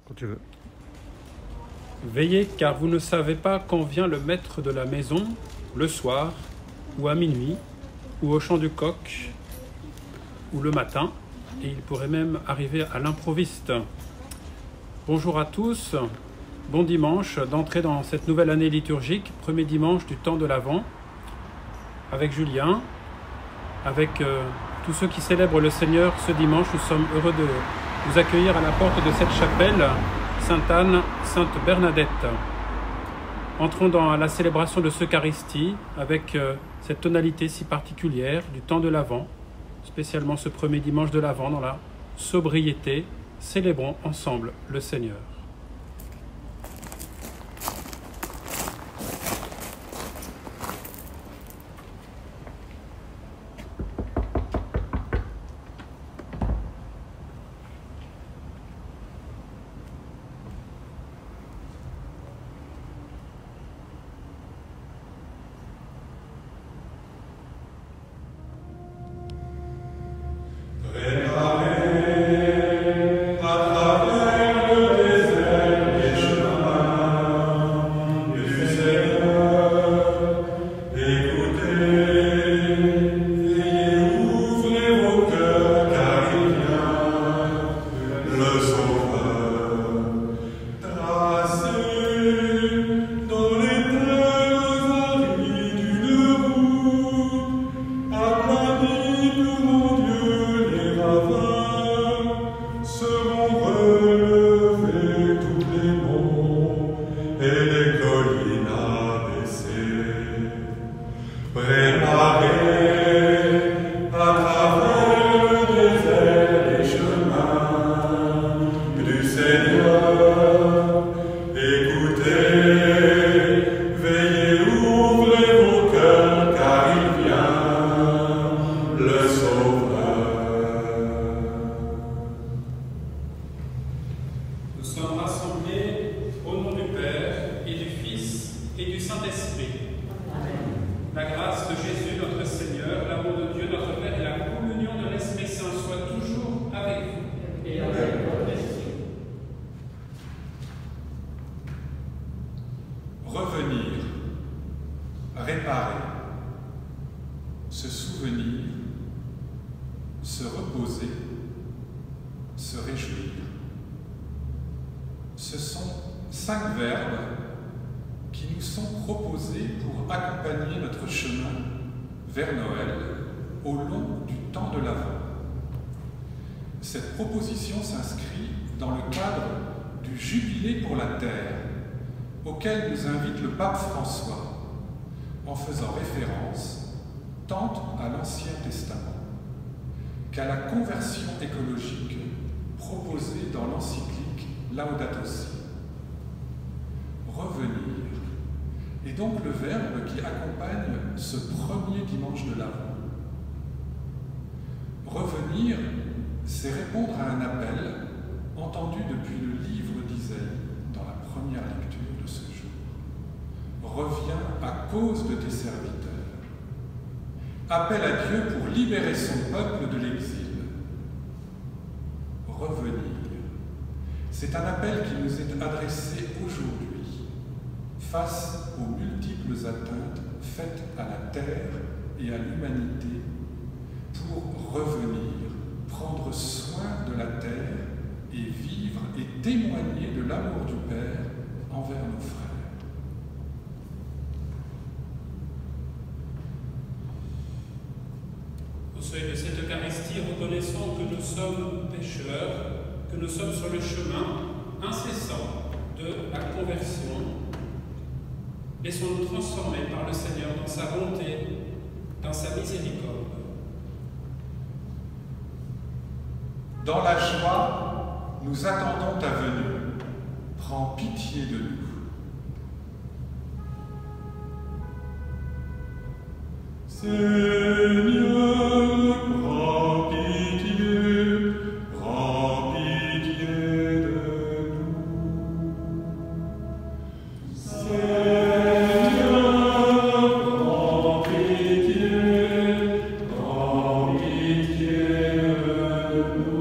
Quand tu veux. Veillez, car vous ne savez pas quand vient le maître de la maison, le soir, ou à minuit, ou au chant du coq, ou le matin, et il pourrait même arriver à l'improviste. Bonjour à tous, bon dimanche d'entrer dans cette nouvelle année liturgique, premier dimanche du temps de l'Avent, avec Julien, avec tous ceux qui célèbrent le Seigneur ce dimanche. Nous sommes heureux de vous accueillir à la porte de cette chapelle, Sainte-Anne, Sainte-Bernadette. Entrons dans la célébration de l'Eucharistie avec cette tonalité si particulière du temps de l'Avent, spécialement ce premier dimanche de l'Avent dans la sobriété. Célébrons ensemble le Seigneur. Revenir, réparer, se souvenir, se reposer, se réjouir. Ce sont 5 verbes qui nous sont proposés pour accompagner notre chemin vers Noël au long du temps de l'Avent. Cette proposition s'inscrit dans le cadre du Jubilé pour la Terre, auquel nous invite le pape François, en faisant référence tant à l'Ancien Testament qu'à la conversion écologique proposée dans l'encyclique Laudato Si. Revenir est donc le verbe qui accompagne ce premier dimanche de l'Avent. Revenir, c'est répondre à un appel entendu depuis le livre d'Isaïe dans la première lecture de ce jour. Reviens à cause de tes serviteurs. Appel à Dieu pour libérer son peuple de l'exil. Revenir, c'est un appel qui nous est adressé aujourd'hui, face aux multiples atteintes faites à la terre et à l'humanité, pour revenir, prendre soin de la terre et vivre et témoigner de l'amour du Père envers nos frères. Au seuil de cette Eucharistie, reconnaissons que nous sommes pécheurs, que nous sommes sur le chemin incessant de la conversion. Laissons-nous transformer par le Seigneur dans sa bonté, dans sa miséricorde. Dans la joie, nous attendons ta venue. Prends pitié de nous. Seigneur, prends pitié de nous. Seigneur, prends pitié de nous.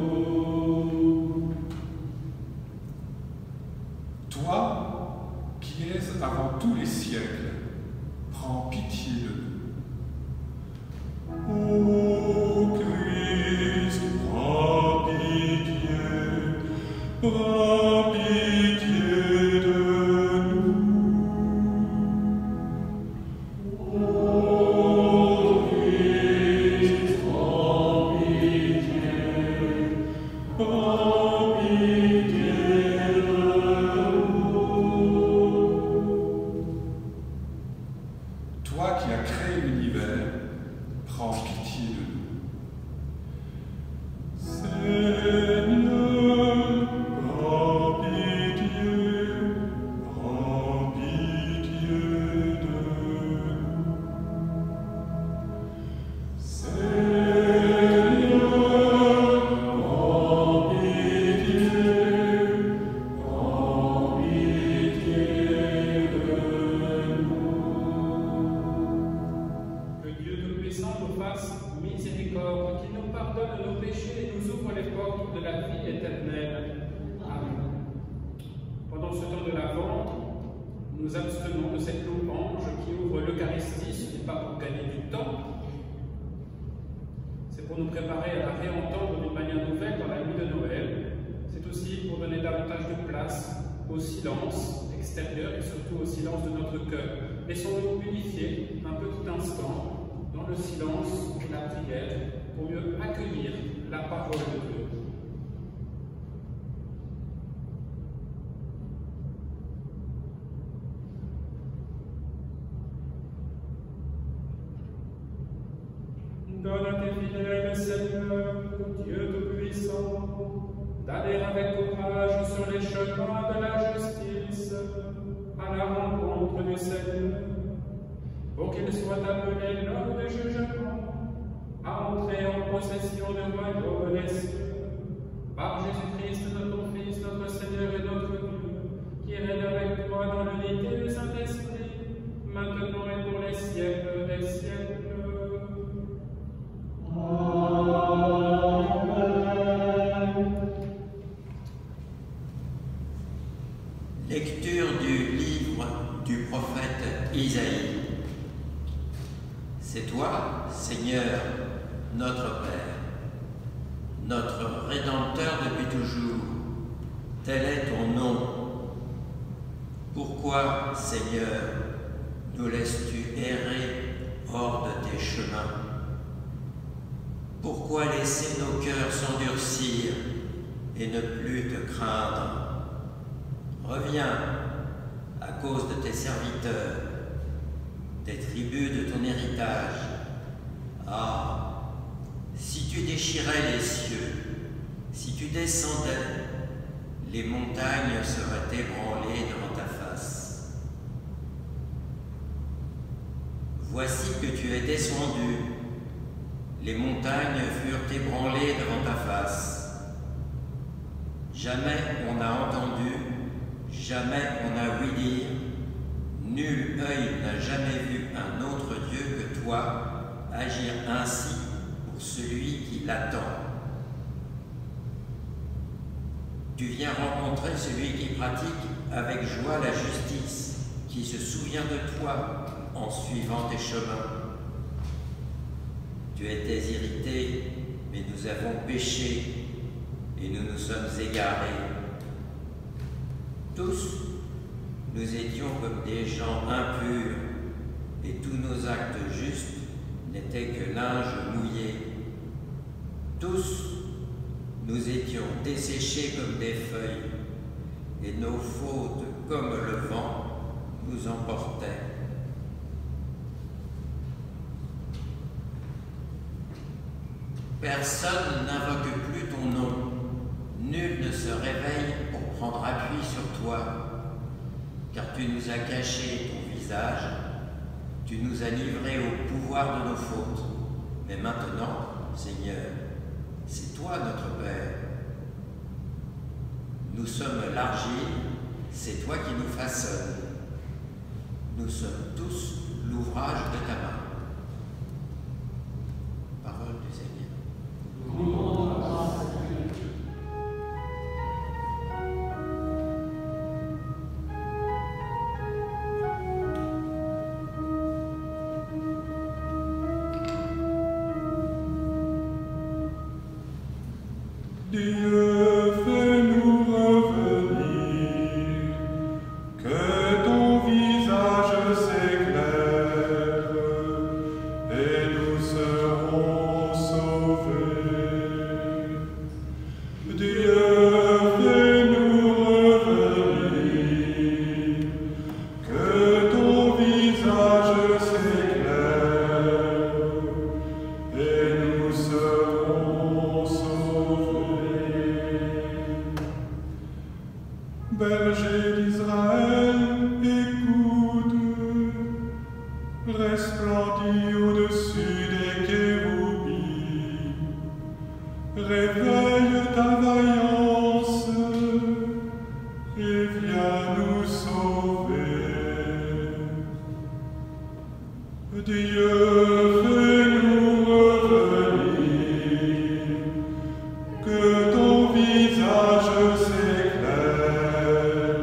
Nous abstenons de cette louange qui ouvre l'Eucharistie, ce n'est pas pour gagner du temps, c'est pour nous préparer à la réentendre d'une manière nouvelle dans la nuit de Noël. C'est aussi pour donner davantage de place au silence extérieur et surtout au silence de notre cœur. Laissons-nous unifier un petit instant dans le silence et la prière pour mieux accueillir la parole de Dieu. Donne à tes fidèles, Seigneur, Dieu Tout-Puissant, d'aller avec courage sur les chemins de la justice, à la rencontre du Seigneur, pour qu'ils soient appelés lors du jugement, à entrer en possession du royaume des cieux, par Jésus-Christ, notre Fils, notre Seigneur et notre Dieu, qui règne avec toi dans l'unité du Saint-Esprit, maintenant et pour les siècles des siècles. Lecture du livre du prophète Isaïe. C'est toi, Seigneur, notre Père, notre Rédempteur depuis toujours. Tel est ton nom. Pourquoi, Seigneur, nous laisses-tu errer hors de tes chemins? Pourquoi laisser nos cœurs s'endurcir et ne plus te craindre? Reviens à cause de tes serviteurs, des tribus de ton héritage. Ah, si tu déchirais les cieux, si tu descendais, les montagnes seraient ébranlées devant ta face. Voici que tu es descendu, les montagnes furent ébranlées devant ta face. Jamais on n'a entendu, jamais on n'a ouï dire, nul œil n'a jamais vu un autre Dieu que toi agir ainsi pour celui qui l'attend. Tu viens rencontrer celui qui pratique avec joie la justice, qui se souvient de toi en suivant tes chemins. Tu étais irrité, mais nous avons péché et nous nous sommes égarés. Tous, nous étions comme des gens impurs, et tous nos actes justes n'étaient que linge mouillé. Tous, nous étions desséchés comme des feuilles, et nos fautes, comme le vent, nous emportaient. Personne n'invoque plus ton nom, nul ne se réveille pour prendre appui sur toi, car tu nous as caché ton visage, tu nous as livrés au pouvoir de nos fautes. Mais maintenant, Seigneur, c'est toi notre Père. Nous sommes l'argile, c'est toi qui nous façonnes. Nous sommes tous l'ouvrage de ta main. Parole du Seigneur. Dieu, fais-nous revenir, que ton visage s'éclaire, et nous serons sauvés. Dieu, fais-nous revenir, que ton visage s'éclaire, et nous serons sauvés. réveille ta vaillance et viens nous sauver. Dieu, fais-nous revenir, que ton visage s'éclaire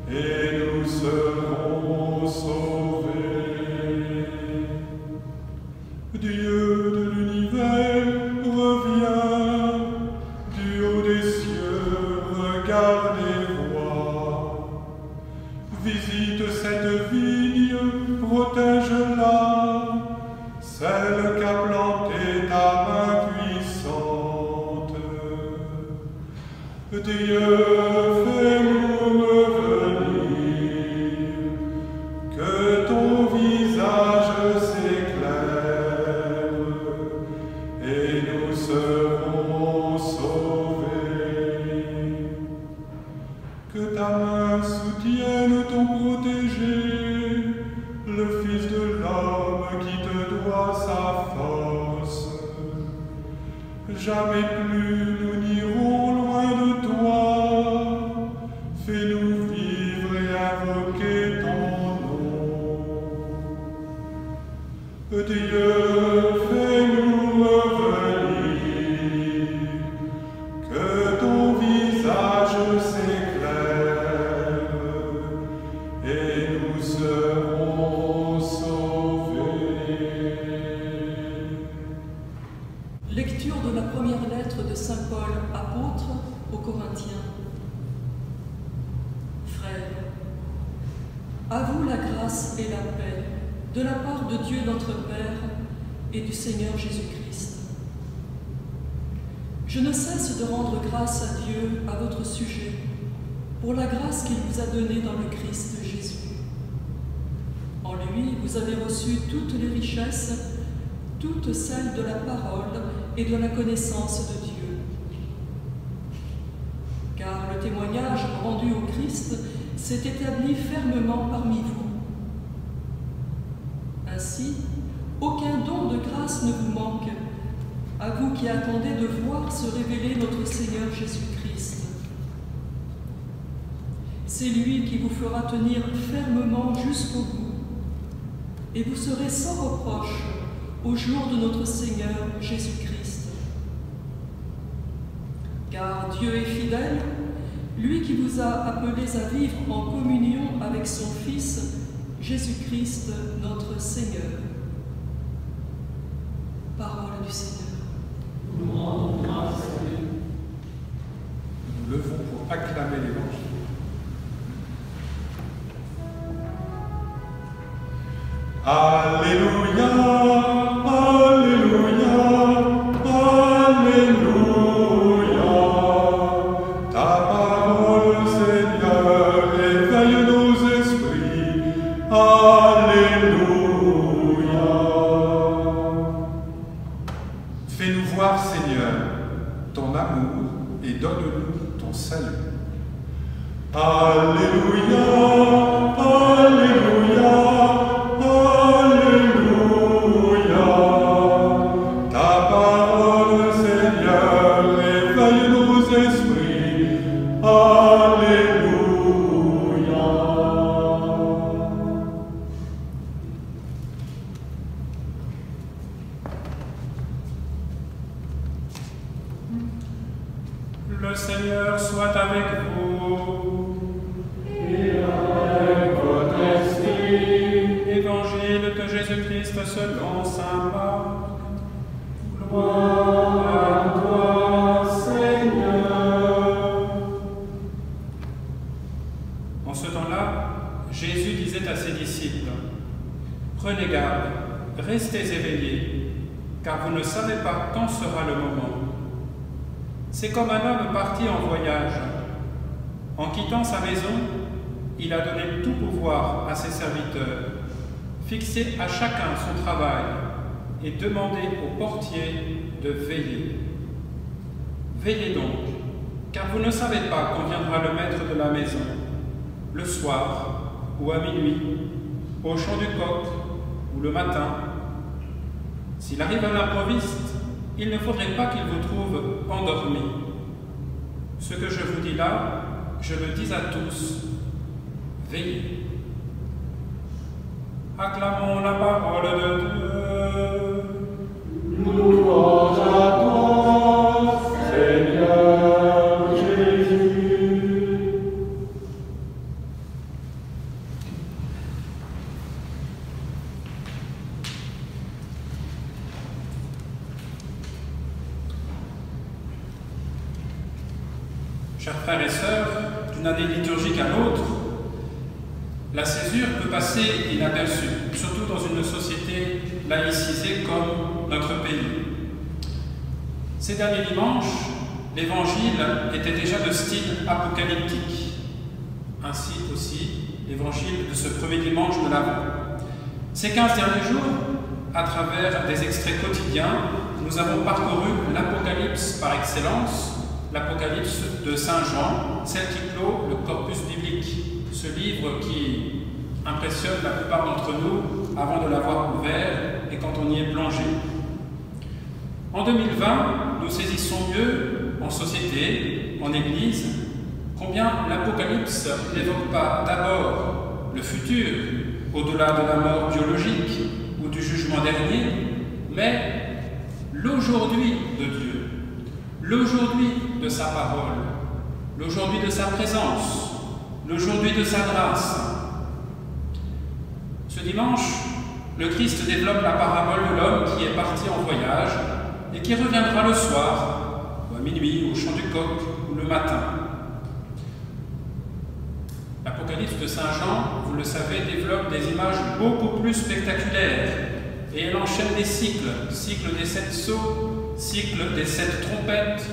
et nous serons sauvés. Dieu de l'univers, reviens du haut des cieux, regarde et vois. Visite cette vigne, protège-la, celle qu'a plantée ta main puissante. Dieu, fais-nous revenir, que ton visage s'éclaire et nous serons sauvés. Que ta main soutienne ton protégé, le Fils de l'homme qui te doit sa force. Jamais plus nous n'irons loin de toi. Fais-nous vivre et invoquer ton nom. Dieu, fais-nous revenir, que ton visage s'éclaire et nous serons sauvés. Lecture de la première lettre de saint Paul, apôtre, aux Corinthiens. Frères, à vous la grâce et la paix de la part de Dieu notre Père et du Seigneur Jésus-Christ. Je ne cesse de rendre grâce à Dieu à votre sujet pour la grâce qu'il vous a donnée dans le Christ Jésus. En lui, vous avez reçu toutes les richesses, toutes celles de la parole et de la connaissance de Dieu. Car le témoignage rendu au Christ s'est établi fermement parmi vous. Ainsi, aucun don de grâce ne vous manque, à vous qui attendez de voir se révéler notre Seigneur Jésus-Christ. C'est lui qui vous fera tenir fermement jusqu'au bout, et vous serez sans reproche au jour de notre Seigneur Jésus-Christ. Car Dieu est fidèle, lui qui vous a appelés à vivre en communion avec son Fils, Jésus-Christ, notre Seigneur. Parole du Seigneur. Nous rendons grâce à Dieu. Nous nous levons pour acclamer l'Évangile. Alléluia, Alléluia, Alléluia. Ta parole, Seigneur, éveille nos esprits. Alléluia. Fais-nous voir, Seigneur, ton amour et donne-nous ton salut. Alléluia, Alléluia. Le Seigneur soit avec vous. Et avec votre esprit. Évangile de Jésus-Christ selon saint Marc. Gloire à toi, Seigneur. En ce temps-là, Jésus disait à ses disciples, « Prenez garde, restez éveillés, car vous ne savez pas quand sera le moment. C'est comme un homme parti en voyage. En quittant sa maison, il a donné tout pouvoir à ses serviteurs, fixé à chacun son travail et demandé au portier de veiller. Veillez donc, car vous ne savez pas quand viendra le maître de la maison, le soir ou à minuit, au chant du coq ou le matin. S'il arrive à l'improviste, il ne faudrait pas qu'il vous trouve endormi. Ce que je vous dis là, je le dis à tous. Veillez. Acclamons la parole de Dieu. Louange à toi, Seigneur Jésus. Chers frères et sœurs, d'une année liturgique à l'autre, la césure peut passer inaperçue, surtout dans une société laïcisée comme notre pays. Ces derniers dimanches, l'évangile était déjà de style apocalyptique. Ainsi aussi, l'évangile de ce premier dimanche de l'Avent. Ces 15 derniers jours, à travers des extraits quotidiens, nous avons parcouru l'Apocalypse par excellence, l'Apocalypse de Saint Jean, celle qui clôt le corpus biblique, ce livre qui impressionne la plupart d'entre nous avant de l'avoir ouvert et quand on y est plongé. En 2020, nous saisissons mieux, en société, en Église, combien l'Apocalypse n'évoque pas d'abord le futur, au-delà de la mort biologique ou du jugement dernier, mais l'aujourd'hui de Dieu, l'aujourd'hui de sa parole, l'aujourd'hui de sa présence, l'aujourd'hui de sa grâce. Ce dimanche, le Christ développe la parabole de l'homme qui est parti en voyage et qui reviendra le soir, ou à minuit, au chant du coq, ou le matin. L'Apocalypse de Saint Jean, vous le savez, développe des images beaucoup plus spectaculaires et elle enchaîne des cycles, cycle des 7 sceaux, cycle des 7 trompettes,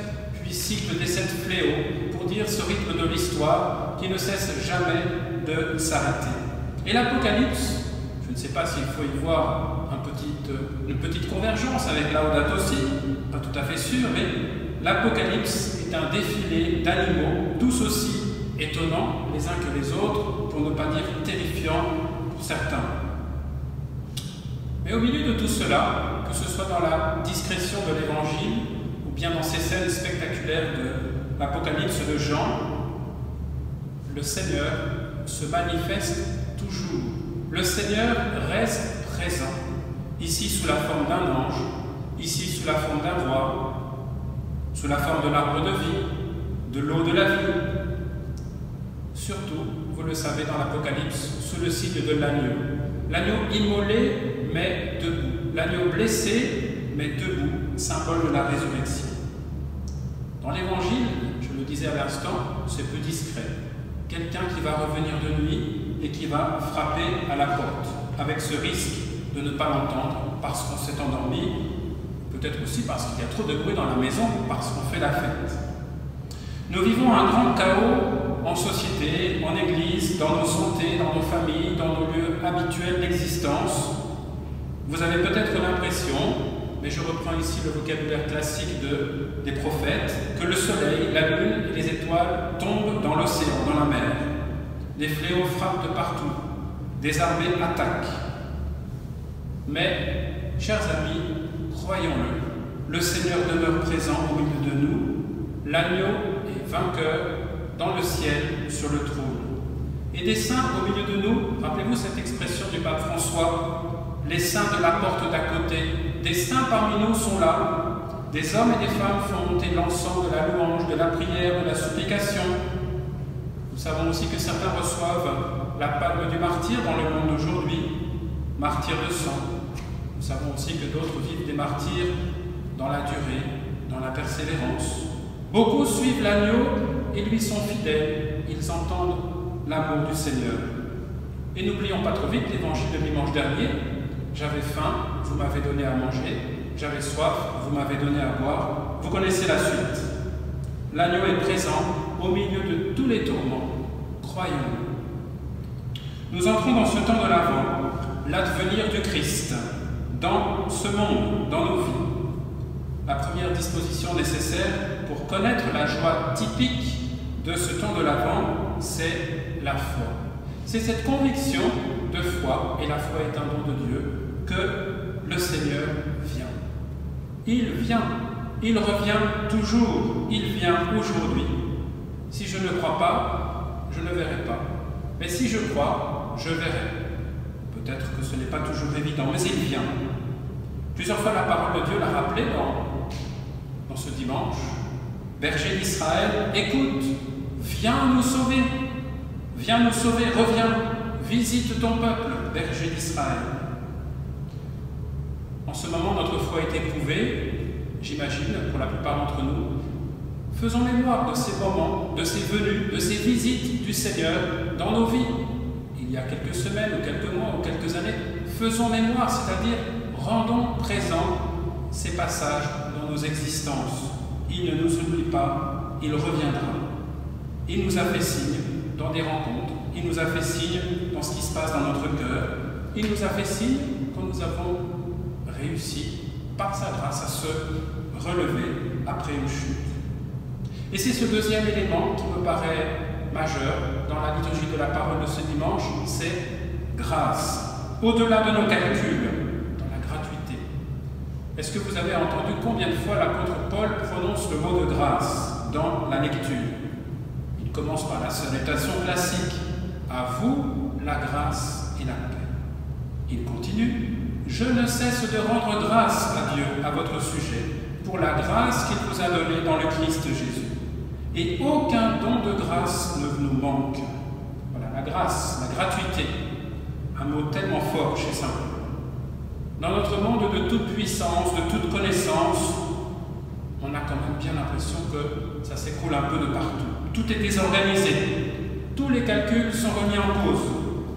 puis cycle des 7 fléaux, pour dire ce rythme de l'histoire qui ne cesse jamais de s'arrêter. Et l'Apocalypse, je ne sais pas s'il faut y voir une petite convergence avec Laudato Si, pas tout à fait sûr, mais l'Apocalypse est un défilé d'animaux, tous aussi étonnants les uns que les autres, pour ne pas dire terrifiants pour certains. Mais au milieu de tout cela, que ce soit dans la discrétion de l'Évangile ou bien dans ces scènes spectaculaires de l'Apocalypse de Jean, le Seigneur se manifeste toujours. Le Seigneur reste présent, ici sous la forme d'un ange, ici sous la forme d'un roi, sous la forme de l'arbre de vie, de l'eau de la vie. Surtout, vous le savez dans l'Apocalypse, sous le signe de l'agneau. L'agneau immolé, mais debout. L'agneau blessé, mais debout, symbole de la résurrection. Dans l'Évangile, je le disais à l'instant, c'est peu discret. Quelqu'un qui va revenir de nuit et qui va frapper à la porte, avec ce risque de ne pas l'entendre parce qu'on s'est endormi, peut-être aussi parce qu'il y a trop de bruit dans la maison, parce qu'on fait la fête. Nous vivons un grand chaos en société, en église, dans nos santé, dans nos familles, dans nos lieux habituels d'existence. Vous avez peut-être l'impression, mais je reprends ici le vocabulaire classique des prophètes, que le soleil, la lune et les étoiles tombent dans l'océan, dans la mer. Les fléaux frappent de partout, des armées attaquent. Mais, chers amis, croyons-le, le Seigneur demeure présent au milieu de nous, l'agneau est vainqueur dans le ciel sur le trône. Et des saints au milieu de nous, rappelez-vous cette expression du pape François, les saints de la porte d'à côté, des saints parmi nous sont là, des hommes et des femmes font monter l'encens de la louange, de la prière, de la supplication. Nous savons aussi que certains reçoivent la palme du martyr dans le monde d'aujourd'hui, martyr de sang. Nous savons aussi que d'autres vivent des martyrs dans la durée, dans la persévérance. Beaucoup suivent l'agneau et lui sont fidèles, ils entendent l'amour du Seigneur. Et n'oublions pas trop vite l'évangile de dimanche dernier. J'avais faim, vous m'avez donné à manger. J'avais soif, vous m'avez donné à boire. Vous connaissez la suite. L'agneau est présent au milieu de tous les tourments. Croyons-le. Nous entrons dans ce temps de l'Avent, l'advenir du Christ, dans ce monde, dans nos vies. La première disposition nécessaire pour connaître la joie typique de ce temps de l'Avent, c'est la foi. C'est cette conviction de foi, et la foi est un don de Dieu, que le Seigneur vient. Il vient, il revient toujours, il vient aujourd'hui. Si je ne crois pas, je ne verrai pas. Mais si je crois, je verrai. Peut-être que ce n'est pas toujours évident, mais il vient. Plusieurs fois la parole de Dieu l'a rappelé dans ce dimanche. Berger d'Israël, écoute, viens nous sauver, reviens, visite ton peuple, berger d'Israël. En ce moment, notre foi est éprouvée, j'imagine, pour la plupart d'entre nous. Faisons mémoire de ces moments, de ces venues, de ces visites du Seigneur dans nos vies. Il y a quelques semaines, ou quelques mois, ou quelques années, faisons mémoire, c'est-à-dire rendons présents ces passages dans nos existences. Il ne nous oublie pas, il reviendra. Il nous a fait signe dans des rencontres, il nous a fait signe dans ce qui se passe dans notre cœur, il nous a fait signe quand nous avons réussi, par sa grâce, à se relever après une chute. Et c'est ce deuxième élément qui me paraît majeur dans la liturgie de la parole de ce dimanche, c'est grâce, au-delà de nos calculs, dans la gratuité. Est-ce que vous avez entendu combien de fois l'apôtre Paul prononce le mot de grâce dans la lecture? Il commence par la salutation classique, à vous la grâce et la paix. Il continue, je ne cesse de rendre grâce à Dieu à votre sujet pour la grâce qu'il vous a donnée dans le Christ Jésus. Et aucun don de grâce ne nous manque. Voilà, la grâce, la gratuité, un mot tellement fort chez Saint Paul. Dans notre monde de toute puissance, de toute connaissance, on a quand même bien l'impression que ça s'écroule un peu de partout. Tout est désorganisé. Tous les calculs sont remis en cause.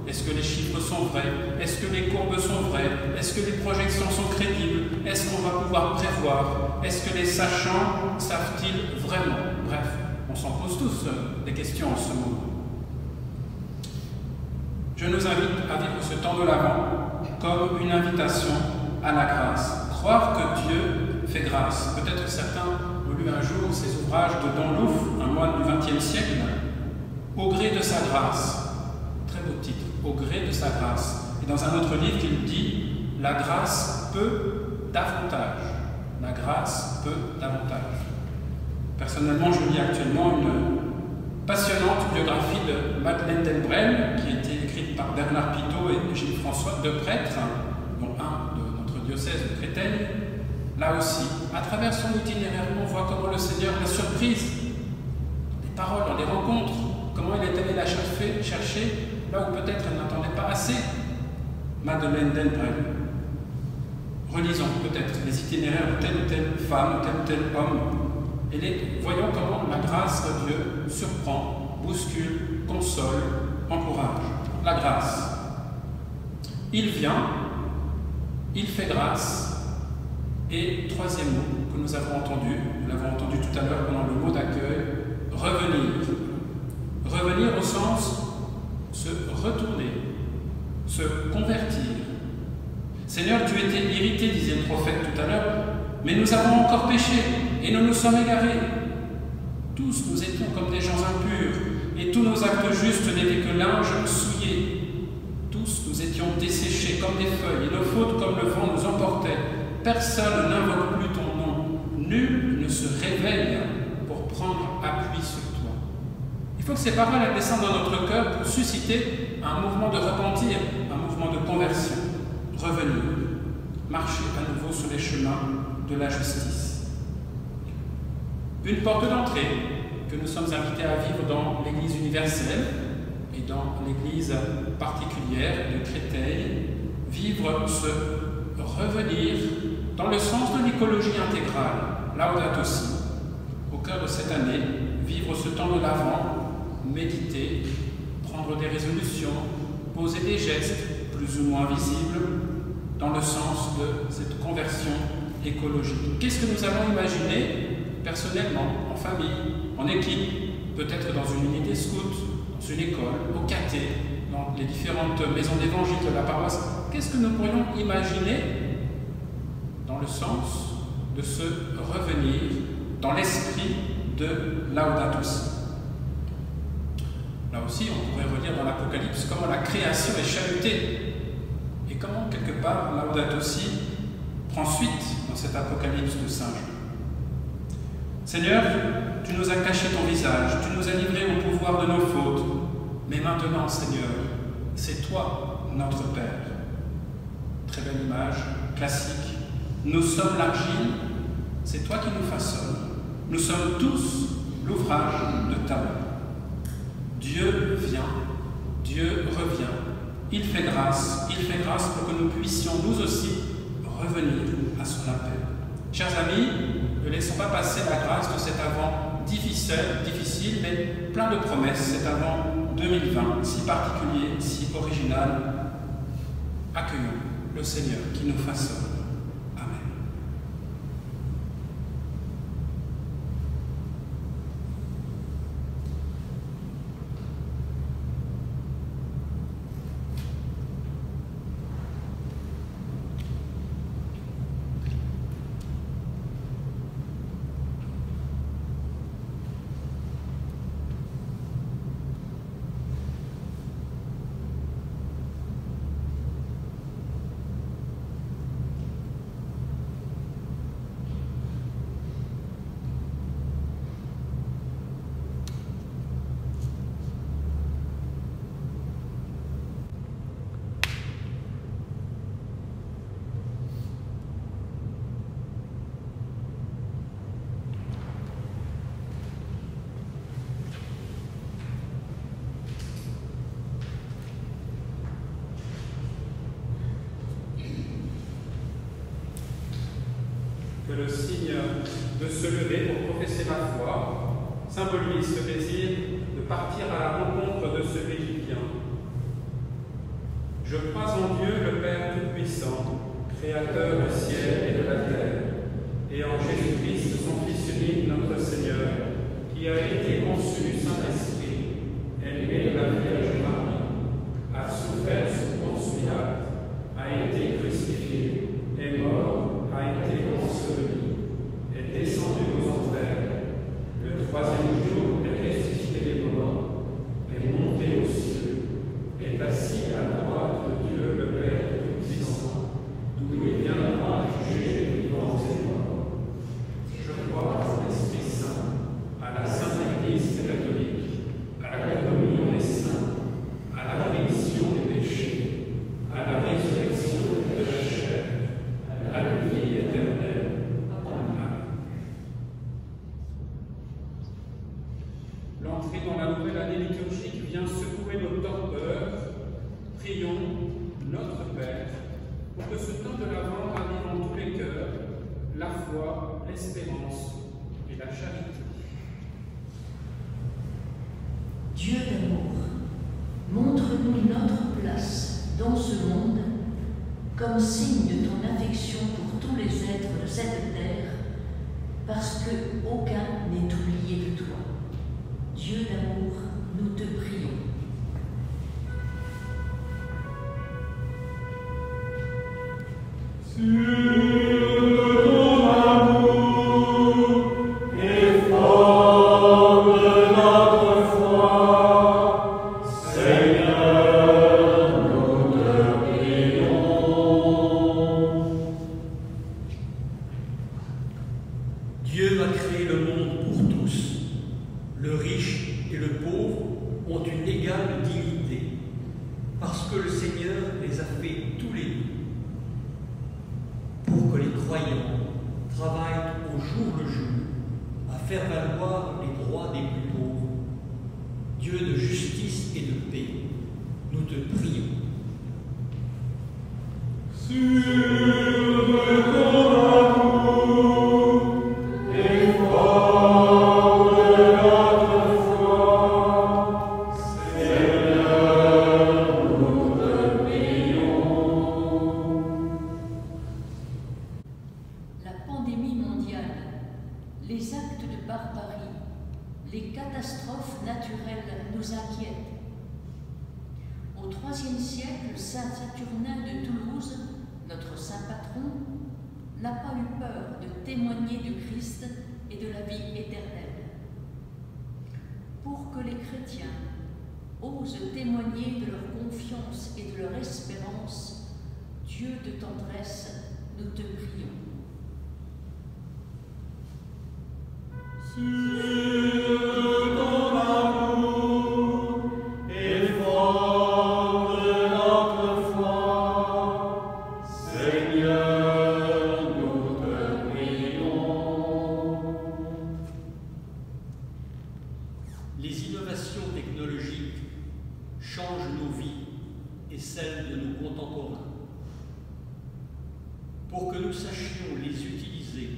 Est-ce que les chiffres sont vrais? Est-ce que les courbes sont vraies? Est-ce que les projections sont crédibles? Est-ce qu'on va pouvoir prévoir? Est-ce que les sachants savent-ils vraiment? Bref, on s'en pose tous des questions en ce moment. Je nous invite à vivre ce temps de l'Avent comme une invitation à la grâce. Croire que Dieu fait grâce. Peut-être certains ont lu un jour ces ouvrages de Don Louf, un moine du XXe siècle, Au gré de sa grâce. Très beau titre, Au gré de sa grâce. Et dans un autre livre, il dit la grâce peut davantage. La grâce peut davantage. Personnellement, je lis actuellement une passionnante biographie de Madeleine Delbrel, qui a été écrite par Bernard Pitault et Gilles François, deux prêtres, dont un de notre diocèse de Créteil. Là aussi, à travers son itinéraire, on voit comment le Seigneur l'a surprise, des paroles, dans des rencontres, comment il est allé la chercher là où peut-être elle n'entendait pas assez. Madeleine Delbrel. Relisons peut-être les itinéraires de telle ou telle femme, tel ou tel homme, et voyons comment la grâce de Dieu surprend, bouscule, console, encourage. La grâce. Il vient, il fait grâce, et troisième mot que nous avons entendu, nous l'avons entendu tout à l'heure pendant le mot d'accueil, revenir. Revenir au sens se retourner, se convertir. Seigneur, tu étais irrité, disait le prophète tout à l'heure, mais nous avons encore péché et nous nous sommes égarés. Tous nous étions comme des gens impurs et tous nos actes justes n'étaient que linge souillé. Tous nous étions desséchés comme des feuilles et nos fautes comme le vent nous emportaient. Personne n'invoque plus ton nom. Nul ne se réveille pour prendre appui sur toi. Il faut que ces paroles elles descendent dans notre cœur pour susciter un mouvement de repentir, un mouvement de conversion. Revenir, marcher à nouveau sur les chemins de la justice. Une porte d'entrée que nous sommes invités à vivre dans l'Église universelle et dans l'Église particulière de Créteil, vivre ce revenir dans le sens de l'écologie intégrale, Laudato Si. Au cœur de cette année, vivre ce temps de l'Avent, méditer, prendre des résolutions, poser des gestes plus ou moins visibles dans le sens de cette conversion écologique. Qu'est-ce que nous allons imaginer personnellement, en famille, en équipe, peut-être dans une unité scout, dans une école, au caté, dans les différentes maisons d'évangile de la paroisse? Qu'est-ce que nous pourrions imaginer dans le sens de se revenir dans l'esprit de Laudato Si? Là aussi, on pourrait relire dans l'Apocalypse comment la création est chahutée et comment, quelque part, Laudato Si prend suite dans cet apocalypse de Saint Jean. Seigneur, tu nous as caché ton visage, tu nous as livrés au pouvoir de nos fautes, mais maintenant, Seigneur, c'est toi, notre Père. Très belle image, classique. Nous sommes l'argile, c'est toi qui nous façonnes. Nous sommes tous l'ouvrage de ta main. Dieu vient, Dieu revient. Il fait grâce pour que nous puissions nous aussi revenir à son appel. Chers amis, ne laissons pas passer la grâce de cet Avent difficile, mais plein de promesses, cet Avent 2020, si particulier, si original. Accueillons le Seigneur qui nous façonne. Amen. Que le signe de se lever pour professer ma foi symbolise ce désir de partir à la rencontre de celui qui vient. Je crois en Dieu, le Père Tout-Puissant, Créateur du ciel et de la terre, et en Jésus-Christ, son Fils unique, notre Seigneur, qui a été conçu du Saint-Esprit, élevé de la Vierge Marie, a souffert sous Ponce Pilate, a été crucifié, est mort, a été enseveli, est descendu aux enfers, le troisième jour est ressuscité des morts, est monté aux cieux, est assis à la droite de Dieu le Père Tout-Puissant, d'où il viendra juger les vivants et morts. Je crois en l'Esprit Saint, à la Sainte Église catholique, à la communion des saints, à la rémission des péchés, à la résurrection de la chair, à la vie éternelle. Amen. L'entrée dans la nouvelle année liturgique vient secouer nos torpeurs. Prions notre Père pour que ce temps de l'Avent ravive en tous les cœurs la foi, l'espérance et la charité. Dieu d'amour, montre-nous notre place dans ce monde comme signe de ton affection pour tous les êtres de cette terre, parce que aucun n'est oublié de toi. Dieu d'amour, nous te prions. Dieu a créé le monde pour tous. Le riche et le pauvre ont une égale dignité, parce que le Seigneur les a fait tous les deux. Pour que les croyants travaillent au jour le jour à faire valoir les droits des plus pauvres, Dieu de justice et de paix, nous te prions. Les actes de barbarie, les catastrophes naturelles nous inquiètent. Au IIIe siècle, saint Saturnin de Toulouse, notre saint patron, n'a pas eu peur de témoigner du Christ et de la vie éternelle. Pour que les chrétiens osent témoigner de leur confiance et de leur espérance, Dieu de tendresse, nous te prions. Les innovations technologiques changent nos vies et celles de nos contemporains. Pour que nous sachions les utiliser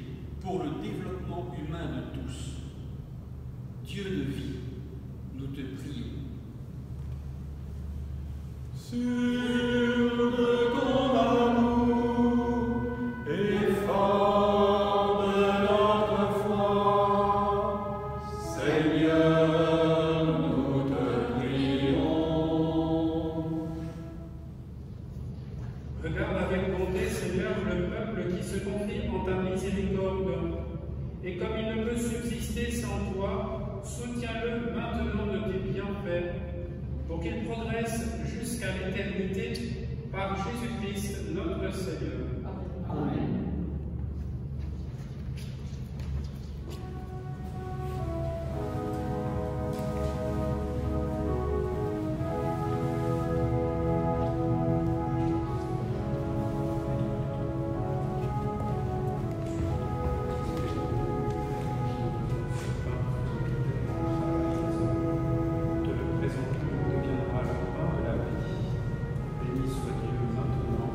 pour le développement humain de tous, Dieu de vie, nous te prions. Sur de ton amour et fort de notre foi, Seigneur, nous te prions. Regarde avec bonté, Seigneur, le peuple qui se confie en ta miséricorde, et comme il ne peut subsister sans toi, soutiens-le maintenant de tes bienfaits, pour qu'il progresse jusqu'à l'éternité par Jésus-Christ notre Seigneur. Amen. Te le présentons deviendra le pain de la vie. Béni soit Dieu maintenant.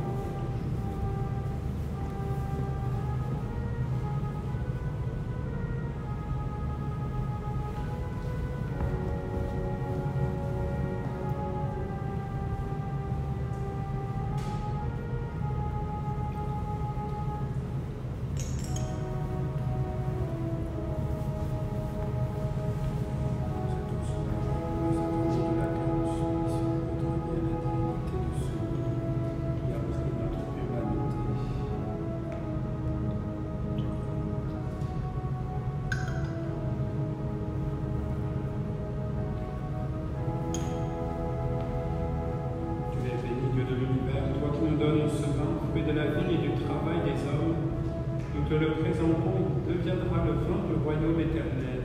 fruit de la vie et du travail des hommes, nous te le présentons, il deviendra le vin du royaume éternel.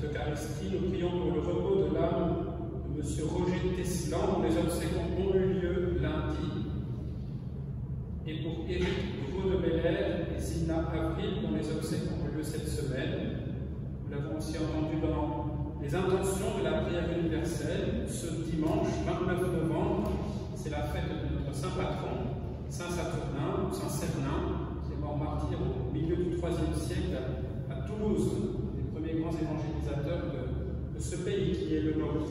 Eucharistie, nous prions pour le repos de l'âme de M. Roger Teslan, dont les obsèques ont eu lieu lundi, et pour Éric Gros-de-Belair et Sina Avril, dont les obsèques ont eu lieu cette semaine. Nous l'avons aussi entendu dans les intentions de la prière universelle. Ce dimanche 29 novembre, c'est la fête de notre saint patron, Saint Saturnin, ou Saint Cernin, qui est mort martyr au milieu du IIIe siècle à Toulouse, les grands évangélisateurs de ce pays qui est le nôtre,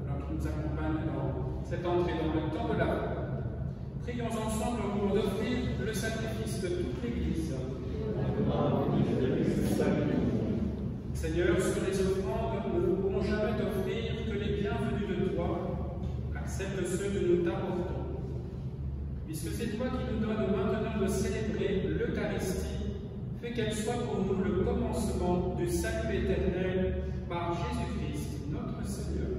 alors qui nous accompagne dans cette entrée dans le temps de la foi. Prions ensemble au moment d'offrir le sacrifice de toute l'Église. Seigneur, sur les offrandes, nous celle de ceux que nous t'apportons. Puisque c'est toi qui nous donnes maintenant de célébrer l'Eucharistie, fais qu'elle soit pour nous le commencement du salut éternel par Jésus-Christ, notre Seigneur.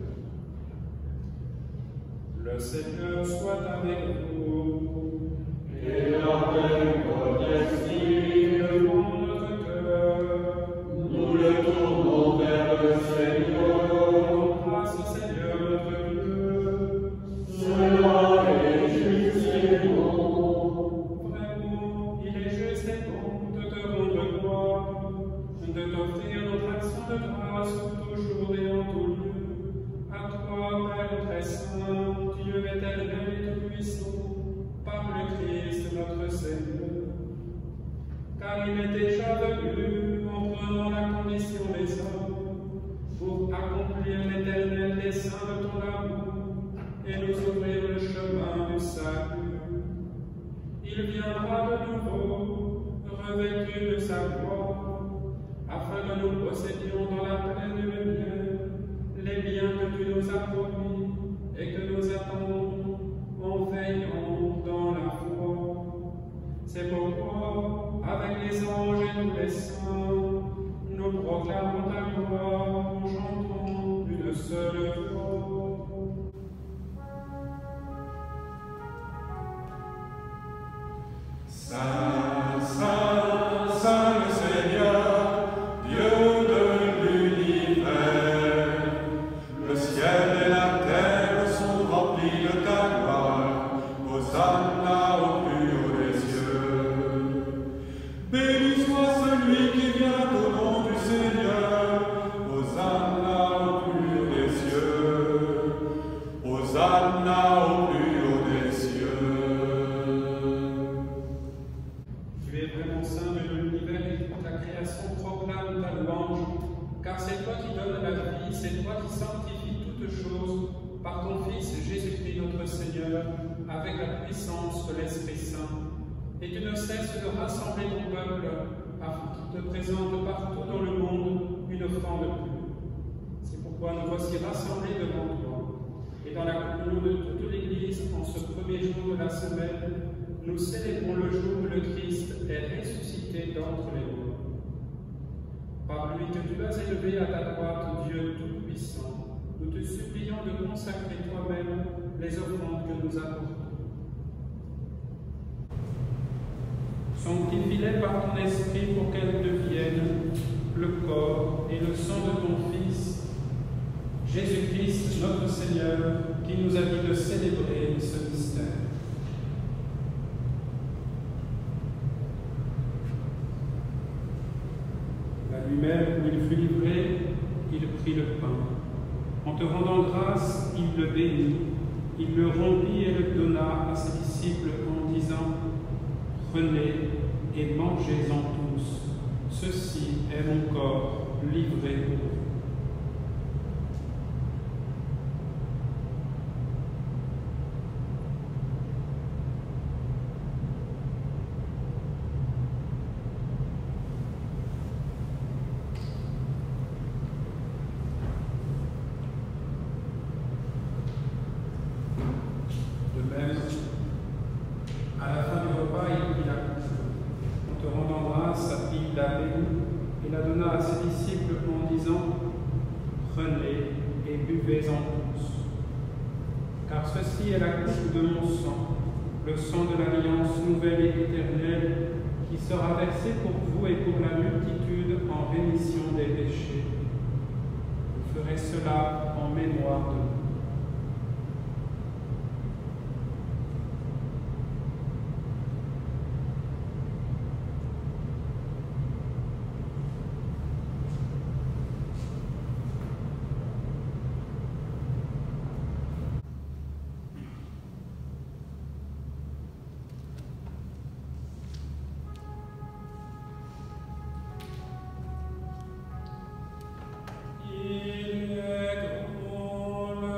Le Seigneur soit avec vous. Et avec votre esprit, Levons notre cœur. nous le tournons vers le Seigneur. Rendons grâce au Seigneur notre Dieu. Cela est juste et bon. Vraiment, il est juste et bon de te rendre gloire, de t'offrir notre action de grâce toujours et en tout lieu. À toi, Père très saint, Dieu éternel et tout-puissant, par le Christ notre Seigneur. Car il est déjà venu en prenant la condition des hommes pour accomplir l'éternel dessein de ton amour et nous ouvrir le chemin du salut. Il viendra de nouveau, revêtu de sa gloire, afin que nous possédions dans la pleine lumière les biens que tu nous as promis et que nous attendons en veillant dans la foi. C'est pourquoi, avec les anges et nous les saints, nous proclamons ta gloire en chantant d'une seule voix. Saint, Saint, Saint le Seigneur, Dieu de l'univers, le ciel et la terre sont remplis de ta gloire. Hosanna au plus haut des cieux. Béni soit celui qui vient au nom du Seigneur. Hosanna au plus haut des cieux. Hosanna au plus haut des cieux. Tu es vraiment saint de l'univers et toute la création proclame ta louange, car c'est toi qui donnes la vie, c'est toi qui sanctifies toutes choses par ton Fils Jésus-Christ notre Seigneur, avec la puissance de l'Esprit Saint. Et tu ne cesses de rassembler ton peuple, afin qu'il te présente partout dans le monde une offrande pure. C'est pourquoi nous voici rassemblés devant toi. Et dans la communion de toute l'Église, en ce premier jour de la semaine, nous célébrons le jour où le Christ est ressuscité d'entre les morts. Par lui que tu as élevé à ta droite, Dieu Tout-Puissant, nous te supplions de consacrer toi-même les offrandes que nous apportons. Sanctifie-les par ton esprit pour qu'elles deviennent le corps et le sang de ton Fils, Jésus-Christ notre Seigneur, qui nous a dit de célébrer ce mystère. À lui-même, où il fut livré, il prit le pain. En te rendant grâce, il le bénit, il le rompit et le donna à ses disciples en disant « Prenez et mangez-en tous, ceci est mon corps livré pour vous. » À la fin du repas, il prit la coupe. En te rendant grâce, il la bénit et la donna à ses disciples en disant « Prenez et buvez-en tous. Car ceci est la coupe de mon sang, le sang de l'alliance nouvelle et éternelle, qui sera versé pour vous et pour la multitude en rémission des péchés. Vous ferez cela en mémoire de moi. » Il est grand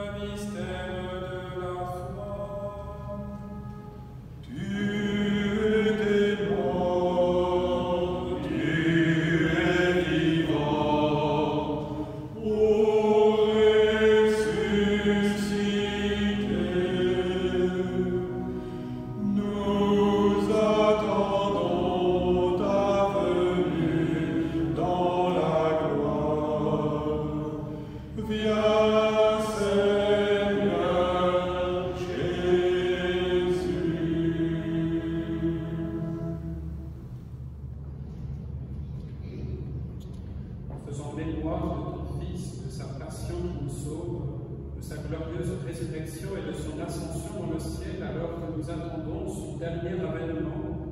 résurrection et de son ascension dans le ciel, alors que nous attendons son dernier avènement,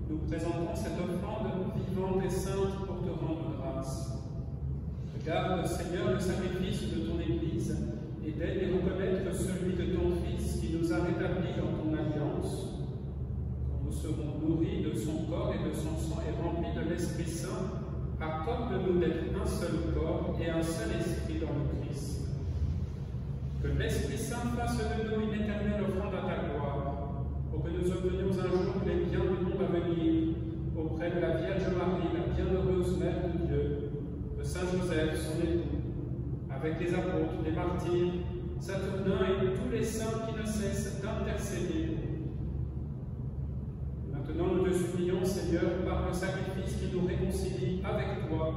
nous présentons cette offrande vivante et sainte pour te rendre grâce. Regarde, Seigneur, le sacrifice de ton Église et d'aide et reconnaître celui de ton Fils qui nous a rétablis dans ton alliance. Quand nous serons nourris de son corps et de son sang et remplis de l'Esprit Saint, accorde-nous d'être un seul corps et un seul esprit dans le Christ. Que l'Esprit Saint fasse de nous une éternelle offrande à ta gloire, pour que nous obtenions un jour les biens du monde à venir, auprès de la Vierge Marie, la bienheureuse Mère de Dieu, de Saint Joseph, son époux, avec les apôtres, les martyrs, Saturnin et tous les saints qui ne cessent d'intercéder. Maintenant, nous te supplions, Seigneur, par le sacrifice qui nous réconcilie avec toi,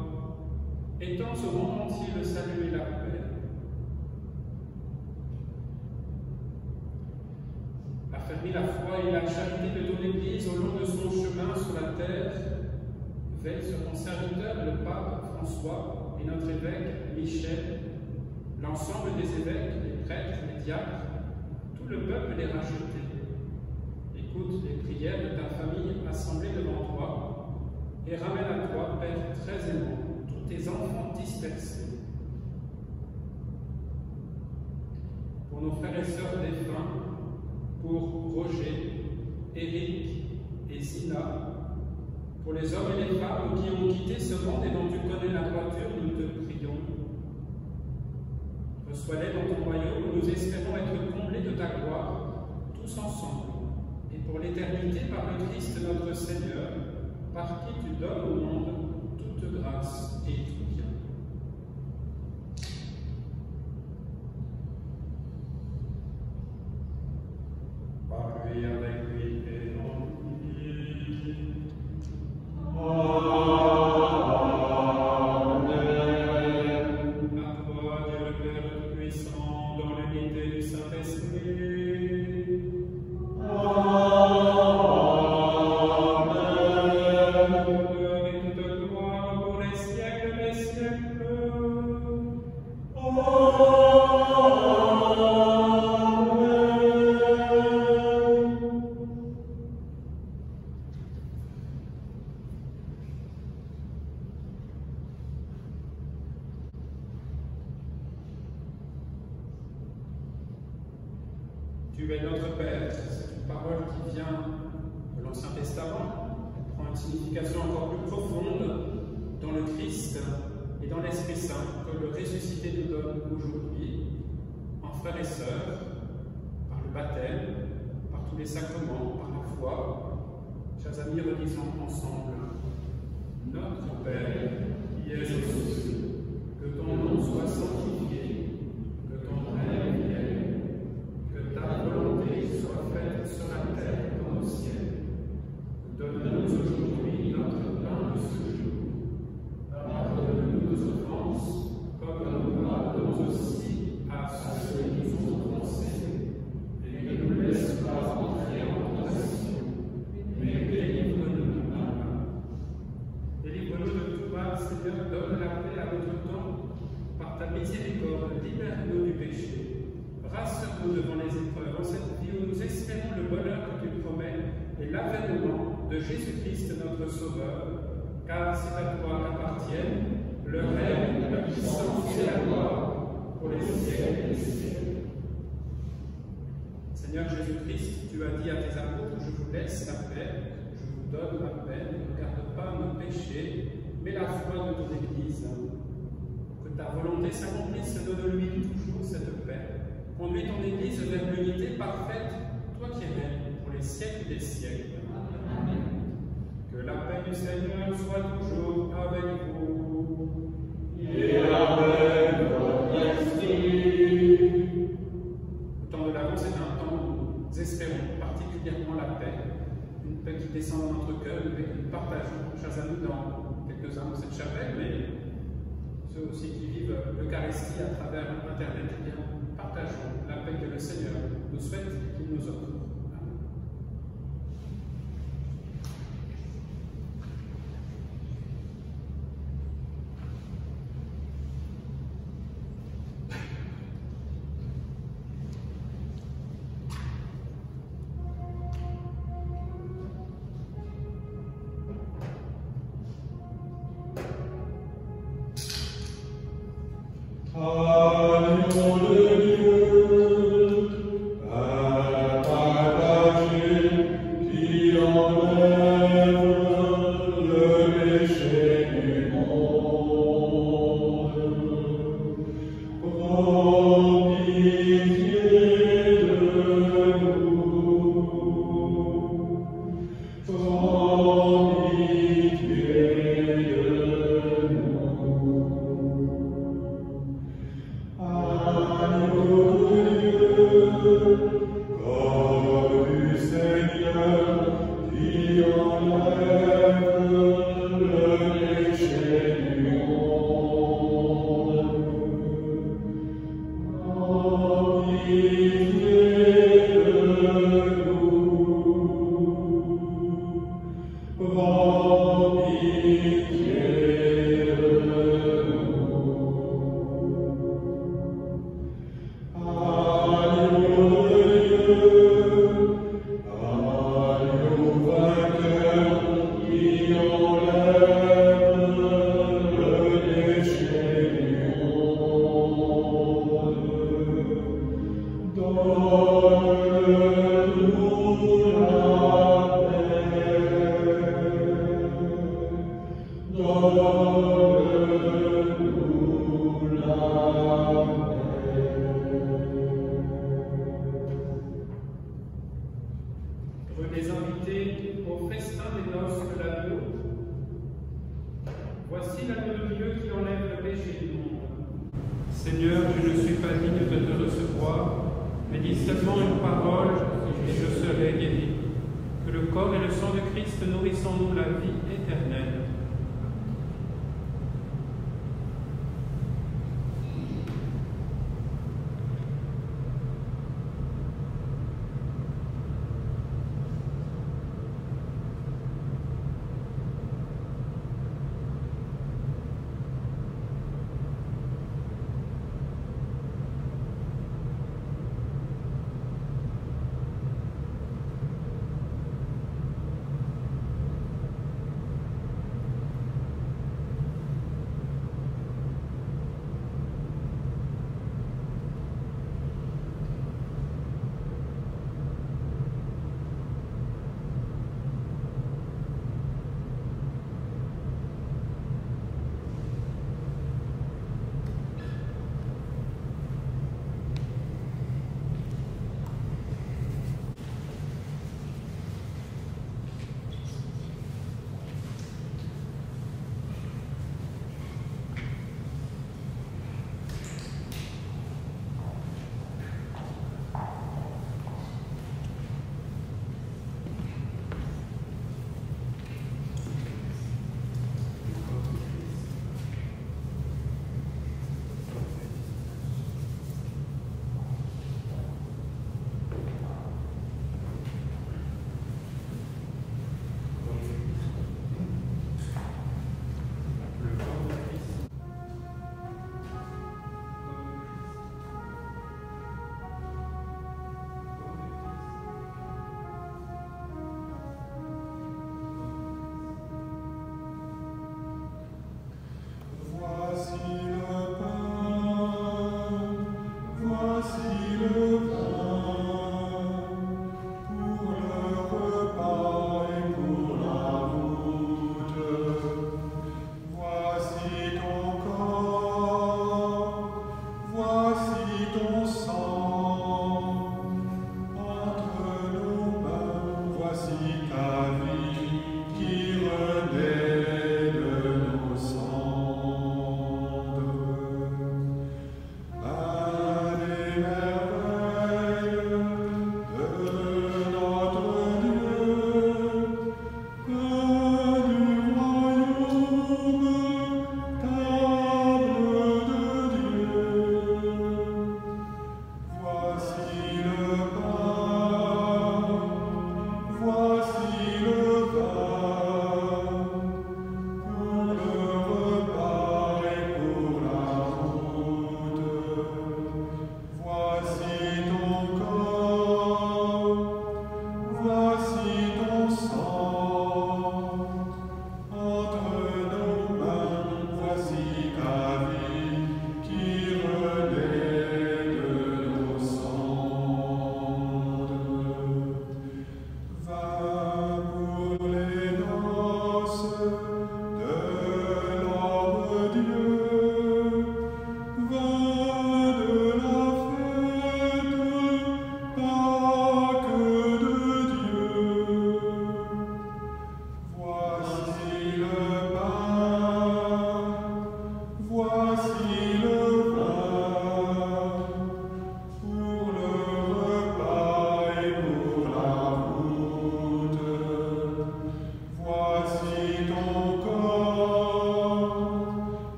étends au monde entier le salut et la paix. Affermis la foi et la charité de ton Église au long de son chemin sur la terre. Veille sur ton serviteur, le pape François, et notre évêque Michel, l'ensemble des évêques, les prêtres, les diacres, tout le peuple les rachetés. Écoute les prières de ta famille assemblée devant toi et ramène à toi, Père très aimant, tous tes enfants dispersés. Pour nos frères et sœurs défunts, pour Roger, Éric et Zina, pour les hommes et les femmes qui ont quitté ce monde et dont tu connais la droiture, nous te prions. Reçois-les dans ton royaume, nous espérons être comblés de ta gloire, tous ensemble, et pour l'éternité par le Christ notre Seigneur, par qui tu donnes au monde toute grâce et tout bien. Par lui, avec lui et en lui. Tu es notre Père, c'est une parole qui vient de l'Ancien Testament, elle prend une signification encore plus profonde dans le Christ et dans l'Esprit Saint que le ressuscité nous donne aujourd'hui, en frères et sœurs, par le baptême, par tous les sacrements, par la foi. Chers amis, relisons ensemble. Notre Père, qui es aux cieux, que ton nom soit sanctifié, que ton règne vienne, que ta volonté soit faite sur la terre comme au ciel. Donne-nous aujourd'hui notre pain de ce jour. Pardonne-nous nos offenses, comme nous pardonnons aussi à ceux qui nous ont offensés. Et ne nous laisse pas entrer en tentation, mais délivre-nous du mal. Délivre-nous de tout mal, Seigneur, donne la paix à notre temps. Par ta miséricorde, libère-nous du péché. Rassure-nous devant les épreuves, en cette vie où nous espérons le bonheur que tu promets et l'avènement de Jésus-Christ notre Sauveur, car c'est à toi qu'appartiennent le règne, la puissance et la gloire pour les siècles des siècles. Seigneur Jésus-Christ, tu as dit à tes apôtres, je vous laisse la paix, je vous donne la paix, ne regarde pas nos péchés, mais la foi de ton Église. Que ta volonté s'accomplisse, donne-lui toujours cette paix. Conduis ton Église vers l'unité parfaite, toi qui règnes pour les siècles des siècles. Amen. Que la paix du Seigneur soit toujours avec vous. Et avec votre esprit. Le temps de l'Avent, c'est un temps où nous espérons particulièrement la paix, une paix qui descend dans notre cœur, une paix que nous partageons, chers amis, dans quelques-uns de cette chapelle, mais ceux aussi qui vivent l'Eucharistie à travers Internet, eh bien, partageons la paix que le Seigneur nous souhaite et qu'il nous offre. Les invités au festin des noces de l'agneau. Voici l'agneau de Dieu qui enlève le péché du monde. Seigneur, je ne suis pas digne de te recevoir, mais dis seulement une parole et je serai guéri. Que le corps et le sang de Christ nourrissent en nous la vie éternelle. Voici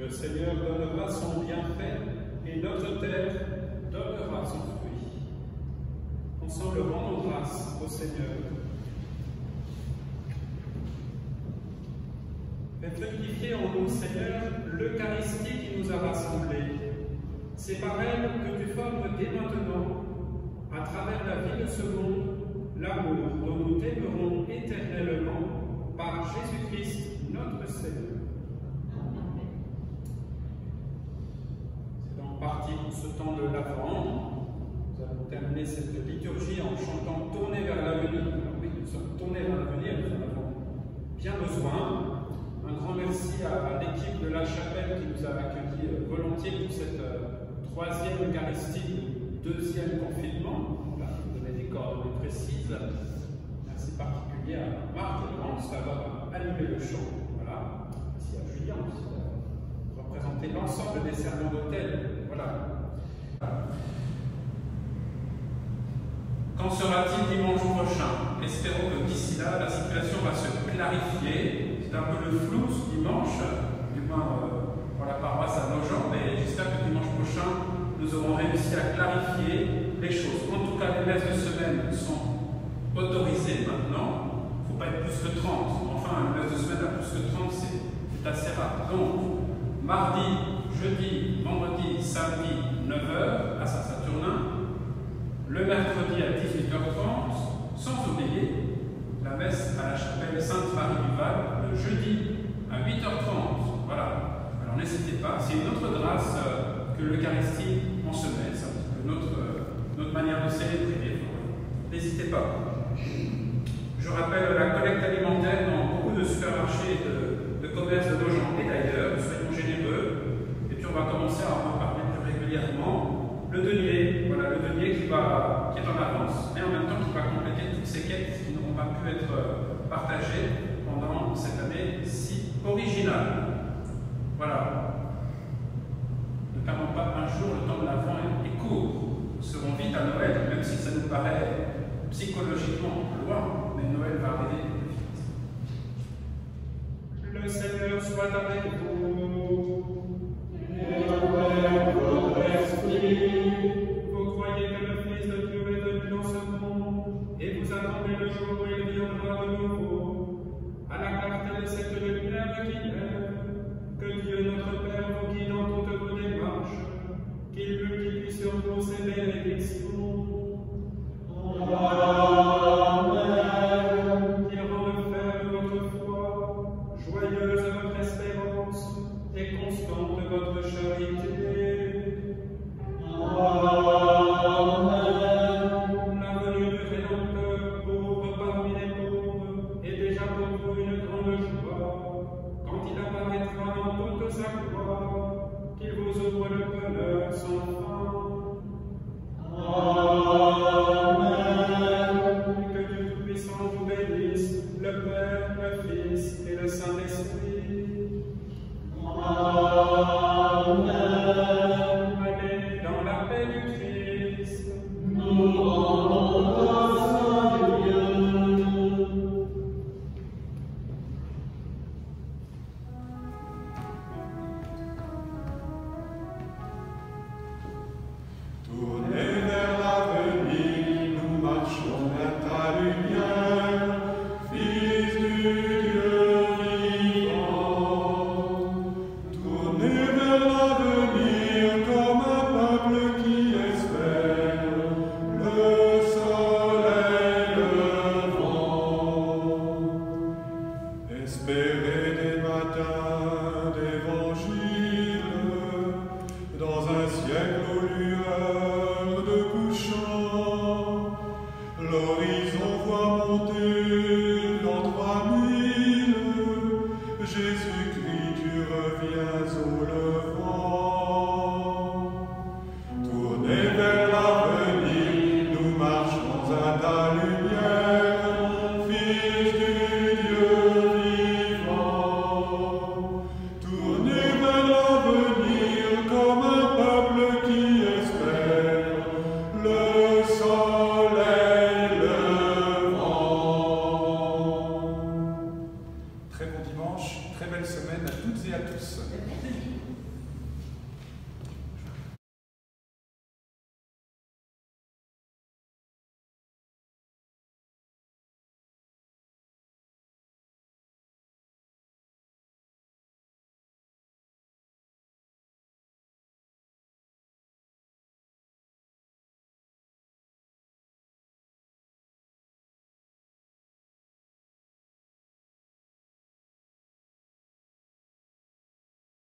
Le Seigneur donnera son bienfait et notre terre donnera son fruit. Ensemble, rendons grâce au Seigneur. Fais fructifier en nous, Seigneur, l'Eucharistie qui nous a rassemblés. C'est par elle que tu formes dès maintenant, à travers la vie de ce monde, l'amour dont nous t'aimerons éternellement par Jésus-Christ, notre Seigneur. C'est en partie pour ce temps de l'Avent. Nous allons terminer cette liturgie en chantant « Tourner vers l'avenir ». Alors oui, nous sommes tournés vers l'avenir, nous en avons bien besoin. Un grand merci à l'équipe de la chapelle qui nous a accueillis volontiers pour cette troisième Eucharistie, deuxième confinement. Là, vous donnez des coordonnées précises. Merci particulier à Marc et Laurence d'avoir animé le chant. Voilà. Merci à Julien aussi d'avoir représenté l'ensemble des serments d'autel. Voilà. Quand sera-t-il dimanche prochain? Espérons que d'ici là, la situation va se clarifier. C'est un peu le flou ce dimanche, du moins pour la paroisse à Nogent, mais j'espère que dimanche prochain, nous aurons réussi à clarifier les choses. En tout cas, les messes de semaine sont autorisées maintenant. Il ne faut pas être plus que 30. Enfin, une messe de semaine à plus que 30, c'est assez rare. Donc, mardi, jeudi, vendredi, samedi, 9h à Saint-Saturnin. Le mercredi à 18h30, sans oublier la messe à la chapelle Sainte-Marie-du-Val le jeudi à 8h30. Voilà. Alors n'hésitez pas, c'est une autre grâce que l'Eucharistie en semaine, c'est un petit peu notre manière de célébrer. N'hésitez pas. Je rappelle la collecte alimentaire dans beaucoup de supermarchés de commerce de Nogent et d'ailleurs. Soyons généreux. Et puis on va commencer à en parler plus régulièrement. Le denier, voilà, le denier qui est en avance, mais en même temps qui va compléter toutes ces quêtes qui n'auront pas pu être partagées pendant cette année si originale. Voilà. Ne perdons pas un jour, le temps de l'Avent est court. Nous serons vite à Noël, même si ça nous paraît psychologiquement loin, mais Noël va arriver vite. Le Seigneur soit avec vous. Et avec votre esprit. Vous croyez que le Fils de Dieu est venu dans ce monde, et vous attendez le jour où il viendra de nouveau, à la clarté de cette lumière qui lève, que Dieu notre Père vous guide dans toutes vos démarches, qu'il multiplie sur vous ses bénédictions. Amen. Qu'il rende ferme votre foi, joyeuse votre espérance, et constante votre charité. Amen. La venue du Rédempteur, pauvre parmi les pauvres, est déjà pour vous une grande joie, quand il apparaîtra dans toute sa gloire, qu'il vous ouvre le bonheur sans fin. Amen. Que Dieu Tout-Puissant vous bénisse, le Père, le Fils et le Saint-Esprit. Amen. Allez dans la paix du Christ. Nous rendons grâce à Dieu. Tournez vers l'avenir, nous marchons vers ta lumière, Fils du Dieu vivant. Tournez vers l'avenir, Très belle semaine à toutes et à tous. Merci.